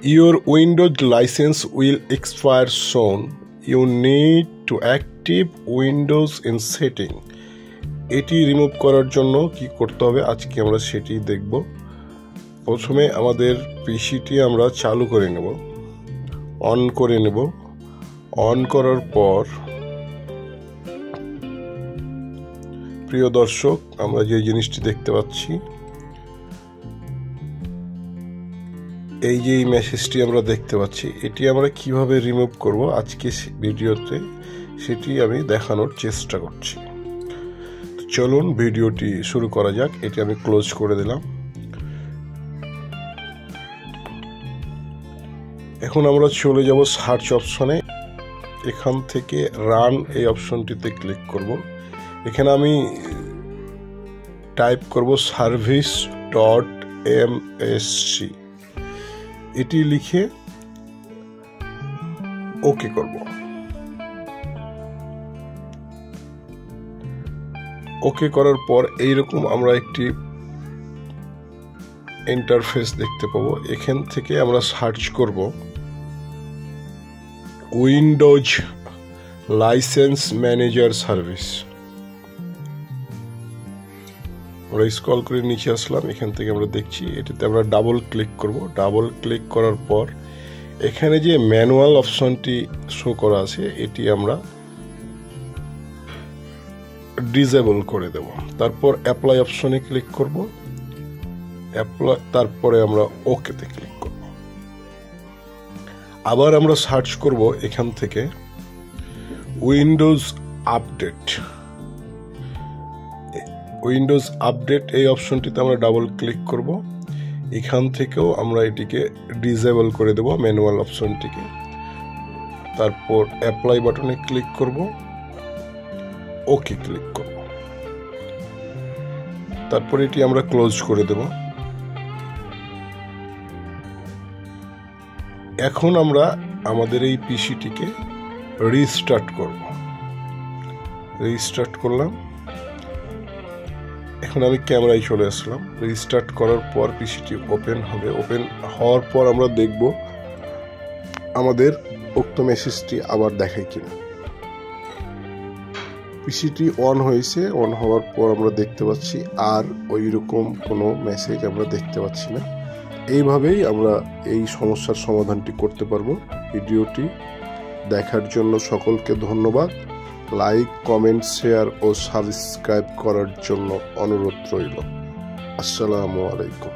Your Windows license will expire soon. You need to active Windows in setting. এটি remove করার জন্য কি করতে হবে আজকে আমরা সেটি দেখব। প্রথমে আমাদের পিসিটি আমরা চালু করে নেব, অন করে নেব। অন করার পর প্রিয় দর্শক, আমরা যে জিনিসটি দেখতে পাচ্ছি, এই যে মেসেজটি আমরা দেখতে পাচ্ছি, এটি আমরা কিভাবে রিমুভ করব আজকে ভিডিওতে সেটি আমি দেখানোর চেষ্টা করছি। চলুন ভিডিওটি শুরু করা যাক। এটি আমি ক্লোজ করে দিলাম। এখন আমরা চলে যাব সার্চ অপশনে। এখান থেকে রান এই অপশনটিতে ক্লিক করব। এখানে আমি টাইপ করব service.msc, এটি লিখে ওকে করব। ওকে করার পর এইরকম আমরা একটি ইন্টারফেস দেখতে পাবো। এখান থেকে আমরা সার্চ করব উইন্ডোজ লাইসেন্স ম্যানেজার সার্ভিস। আমরা স্ক্রল করে নিচে আসলাম, এখান থেকে আমরা দেখছি এটাতে আমরা ডাবল ক্লিক করব। ডাবল ক্লিক করার পর এখানে যে ম্যানুয়াল অপশনটি শো করা আছে এটি আমরা ডিসেবল করে দেব। তারপর অ্যাপ্লাই অপশনে ক্লিক করব, তারপরে আমরা ওকেতে ক্লিক করব। আবার আমরা সার্চ করব এখান থেকে উইন্ডোজ আপডেট। উইন্ডোজ আপডেট এই অপশনটিতে আমরা ডাবল ক্লিক করব। এখান থেকেও আমরা এটিকে ডিসেবল করে দেব, ম্যানুয়াল অপশনটিকে। তারপর অ্যাপ্লাই বাটনে ক্লিক করব, ওকে ক্লিক করব। তারপর এটি আমরা ক্লোজ করে দেব। এখন আমরা আমাদের এই পিসিটিকে রিস্টার্ট করব। রিস্টার্ট করলাম। এখন আমি ক্যামেরায় চলে আসলাম। রিস্টার্ট করার পর পিসিটি ওপেন হবে। ওপেন হওয়ার পর আমরা দেখব আমাদের উক্ত মেসেজটি আবার দেখায় কিনা। পিসিটি অন হয়েছে। অন হওয়ার পর আমরা দেখতে পাচ্ছি আর ওই রকম কোনো মেসেজ আমরা দেখতে পাচ্ছি না। এইভাবেই আমরা এই সমস্যার সমাধানটি করতে পারবো। ভিডিওটি দেখার জন্য সকলকে ধন্যবাদ। লাইক, কমেন্ট, শেয়ার ও সাবস্ক্রাইব করার জন্য অনুরোধ রইল। আসসালামু আলাইকুম।